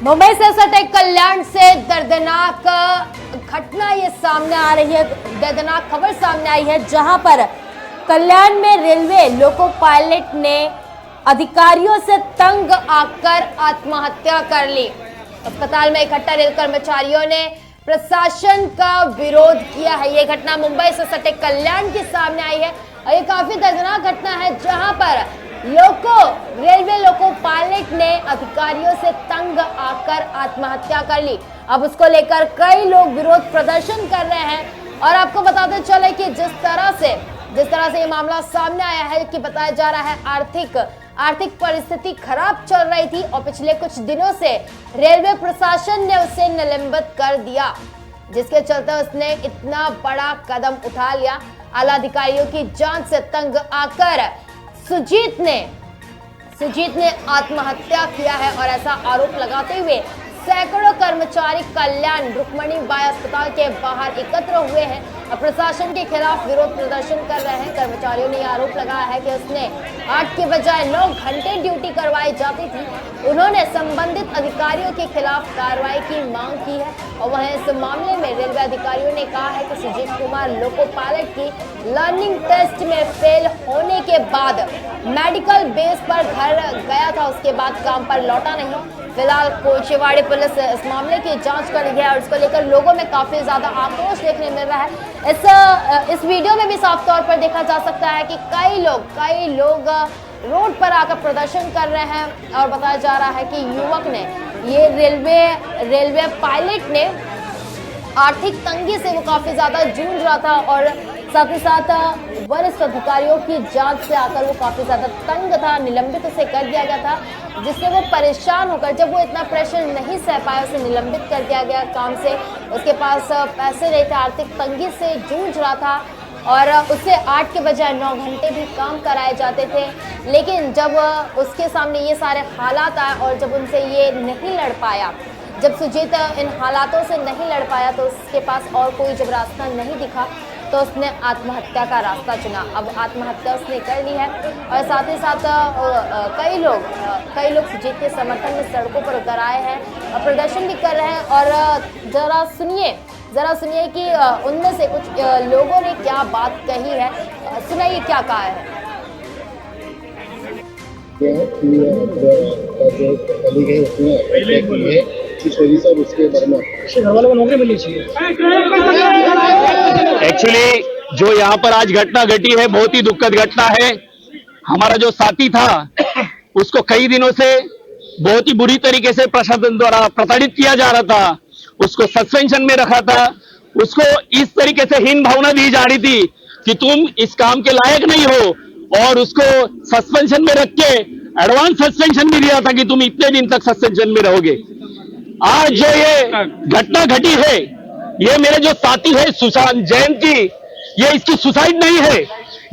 मुंबई से सटे कल्याण से दर्दनाक घटना ये सामने आ रही है। दर्दनाक खबर सामने आई है, जहां पर कल्याण में रेलवे लोको पायलट ने अधिकारियों से तंग आकर आत्महत्या कर ली। अस्पताल में इकट्ठा रेल कर्मचारियों ने प्रशासन का विरोध किया है। ये घटना मुंबई से सटे कल्याण के सामने आई है और ये काफी दर्दनाक घटना है, जहां पर रेलवे लोको पायलट ने अधिकारियों से तंग आकर आत्महत्या कर ली। अब उसको लेकर कई लोग विरोध प्रदर्शन कर रहे हैं। और आपको बताते चले कि जिस तरह से ये मामला सामने आया है कि बताया जा रहा है आर्थिक परिस्थिति खराब चल रही थी और पिछले कुछ दिनों से रेलवे प्रशासन ने उसे निलंबित कर दिया, जिसके चलते उसने इतना बड़ा कदम उठा लिया। आला अधिकारियों की जांच से तंग आकर सुजीत ने आत्महत्या किया है और ऐसा आरोप लगाते हुए सैकड़ों कर्मचारी कल्याण रुक्मणी बाई अस्पताल के बाहर एकत्र हुए हैं और प्रशासन के खिलाफ विरोध प्रदर्शन कर रहे हैं। कर्मचारियों ने आरोप लगाया है कि उसने 8 के बजाय 9 घंटे ड्यूटी करवाई जाती थी। उन्होंने संबंधित अधिकारियों के खिलाफ कार्रवाई की मांग की है और वहीं इस मामले में रेलवे अधिकारियों ने कहा है कि सुजीत कुमार लोको पायलट की लर्निंग टेस्ट में फेल होने के बाद मेडिकल बेस पर घर गया था, उसके बाद काम पर लौटा नहीं। फिलहाल कोचेवाड़ी पुलिस इस मामले की जांच कर रही है और इसको लेकर लोगों में काफी ज्यादा आक्रोश देखने मिल रहा है। इस वीडियो में भी साफ तौर पर देखा जा सकता है कि कई लोग रोड पर आकर प्रदर्शन कर रहे हैं और बताया जा रहा है कि युवक ने ये रेलवे पायलट ने आर्थिक तंगी से वो काफी ज्यादा जूझ रहा था और साथ ही साथ वरिष्ठ अधिकारियों की जांच से आकर वो काफी ज्यादा तंग था, निलंबित उसे कर दिया गया था, जिससे वो परेशान होकर जब वो इतना प्रेशर नहीं सह पाया उसे निलंबित कर दिया गया काम से। उसके पास पैसे नहीं थे, आर्थिक तंगी से जूझ रहा था और उससे 8 के बजाय 9 घंटे भी काम कराए जाते थे। लेकिन जब उसके सामने ये सारे हालात आए और जब उनसे ये नहीं लड़ पाया, जब सुजीत इन हालातों से नहीं लड़ पाया तो उसके पास और कोई जब रास्ता नहीं दिखा तो उसने आत्महत्या का रास्ता चुना। अब आत्महत्या उसने कर ली है और साथ ही साथ कई लोग सुजीत के समर्थन में सड़कों पर उतर आए हैं और प्रदर्शन भी कर रहे हैं। और जरा सुनिए कि उनमें से कुछ लोगों ने क्या बात कही है, सुनाइए क्या कहा है। उसके बारे में घर वालों को नौकरी मिलनी चाहिए। एक्चुअली जो यहाँ पर आज घटना घटी है बहुत ही दुखद घटना है। हमारा जो साथी था उसको कई दिनों से बहुत ही बुरी तरीके से प्रशासन द्वारा प्रताड़ित किया जा रहा था, उसको सस्पेंशन में रखा था, उसको इस तरीके से हीन भावना दी जा रही थी कि तुम इस काम के लायक नहीं हो और उसको सस्पेंशन में रख के एडवांस सस्पेंशन भी दिया था कि तुम इतने दिन तक सस्पेंशन में रहोगे। आज जो ये घटना घटी है, ये मेरे जो साथी है सुशांत जैन की, ये इसकी सुसाइड नहीं है,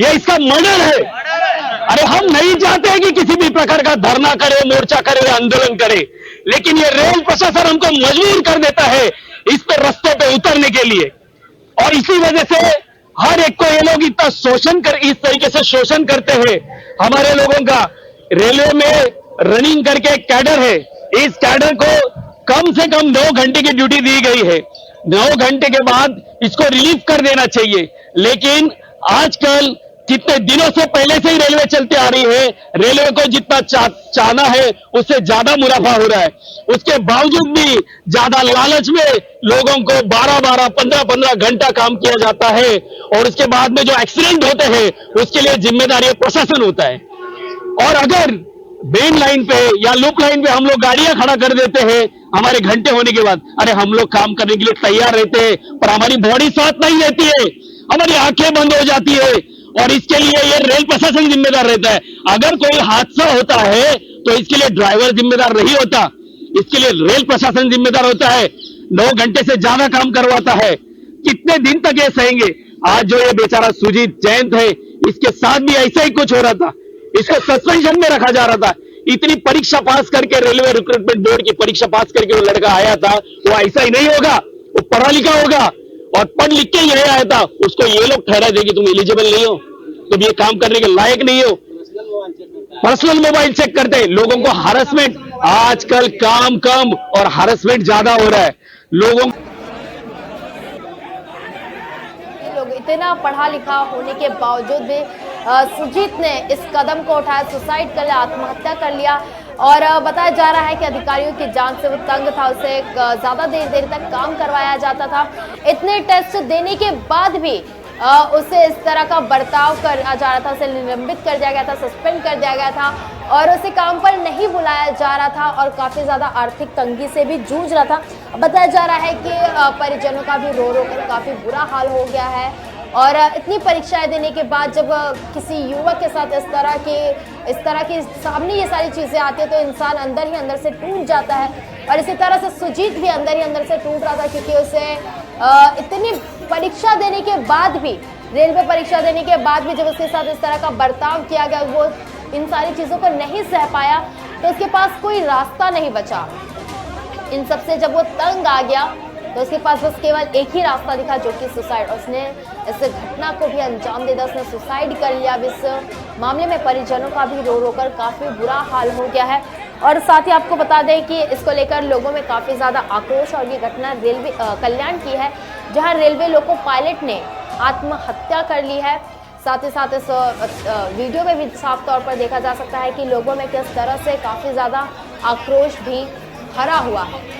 ये इसका मर्डर है। अरे हम नहीं चाहते हैं कि किसी भी प्रकार का धरना करे, मोर्चा करे, आंदोलन करे, लेकिन ये रेल प्रशासन हमको मजबूर कर देता है इस पे रास्ते पे उतरने के लिए। और इसी वजह से हर एक को ये लोग इतना इस तरीके से शोषण करते हैं हमारे लोगों का। रेलवे में रनिंग करके एक कैडर है, इस कैडर को कम से कम 9 घंटे की ड्यूटी दी गई है। 9 घंटे के बाद इसको रिलीव कर देना चाहिए, लेकिन आजकल कितने दिनों से पहले से ही रेलवे चलती आ रही है, रेलवे को जितना चाहना है उससे ज्यादा मुनाफा हो रहा है। उसके बावजूद भी ज्यादा लालच में लोगों को 12-12, 15-15 घंटा काम किया जाता है और उसके बाद में जो एक्सीडेंट होते हैं उसके लिए जिम्मेदारी प्रशासन होता है। और अगर मेन लाइन पे या लूप लाइन पे हम लोग गाड़ियां खड़ा कर देते हैं हमारे घंटे होने के बाद, अरे हम लोग काम करने के लिए तैयार रहते हैं पर हमारी बॉडी साथ नहीं रहती है, हमारी आंखें बंद हो जाती है और इसके लिए ये रेल प्रशासन जिम्मेदार रहता है। अगर कोई हादसा होता है तो इसके लिए ड्राइवर जिम्मेदार नहीं होता, इसके लिए रेल प्रशासन जिम्मेदार होता है। 9 घंटे से ज्यादा काम करवाता है, कितने दिन तक ये सहेंगे। आज जो ये बेचारा सुजीत जैन है, इसके साथ भी ऐसा ही कुछ हो रहा था, इसको सस्पेंशन में रखा जा रहा था। इतनी परीक्षा पास करके, रेलवे रिक्रूटमेंट बोर्ड की परीक्षा पास करके वो लड़का आया था, वो ऐसा ही नहीं होगा, वो पढ़ा लिखा होगा और पढ़ लिख के यही आया था। उसको ये लोग ठहरा देंगे तुम एलिजिबल नहीं हो, तुम ये काम करने के लायक नहीं हो। पर्सनल मोबाइल चेक करते, लोगों को हरासमेंट आजकल काम कम और हरासमेंट ज्यादा हो रहा है लोगों। लोग इतना पढ़ा लिखा होने के बावजूद भी सुजीत ने इस कदम को उठाया, सुसाइड कर लिया, आत्महत्या कर लिया। और बताया जा रहा है कि अधिकारियों की जान से वो तंग था, उसे ज्यादा देर तक काम करवाया जाता था। इतने टेस्ट देने के बाद भी उसे इस तरह का बर्ताव करा जा रहा था, उसे निलंबित कर दिया गया था, सस्पेंड कर दिया गया था और उसे काम पर नहीं बुलाया जा रहा था और काफी ज्यादा आर्थिक तंगी से भी जूझ रहा था। बताया जा रहा है कि परिजनों का भी रो कर काफी बुरा हाल हो गया है। और इतनी परीक्षाएं देने के बाद जब किसी युवक के साथ इस तरह की सामने ये सारी चीजें आती है तो इंसान अंदर ही अंदर से टूट जाता है। और इसी तरह से सुजीत भी अंदर ही अंदर से टूट रहा था, क्योंकि उसे इतनी परीक्षा देने के बाद भी, रेलवे परीक्षा देने के बाद भी जब उसके साथ इस तरह का बर्ताव किया गया, वो इन सारी चीजों को नहीं सह पाया तो उसके पास कोई रास्ता नहीं बचा। इन सब से जब वो तंग आ गया तो उसके पास बस केवल एक ही रास्ता दिखा, जो कि सुसाइड। उसने इस घटना को भी अंजाम दे दिया, उसने सुसाइड कर लिया। अब इस मामले में परिजनों का भी रो कर काफी बुरा हाल हो गया है। और साथ ही आपको बता दें कि इसको लेकर लोगों में काफी ज्यादा आक्रोश, और ये घटना रेलवे कल्याण की है, जहां रेलवे लोको पायलट ने आत्महत्या कर ली है। साथ ही साथ इस वीडियो में भी साफ तौर पर देखा जा सकता है कि लोगों में किस तरह से काफी ज्यादा आक्रोश भी भरा हुआ है।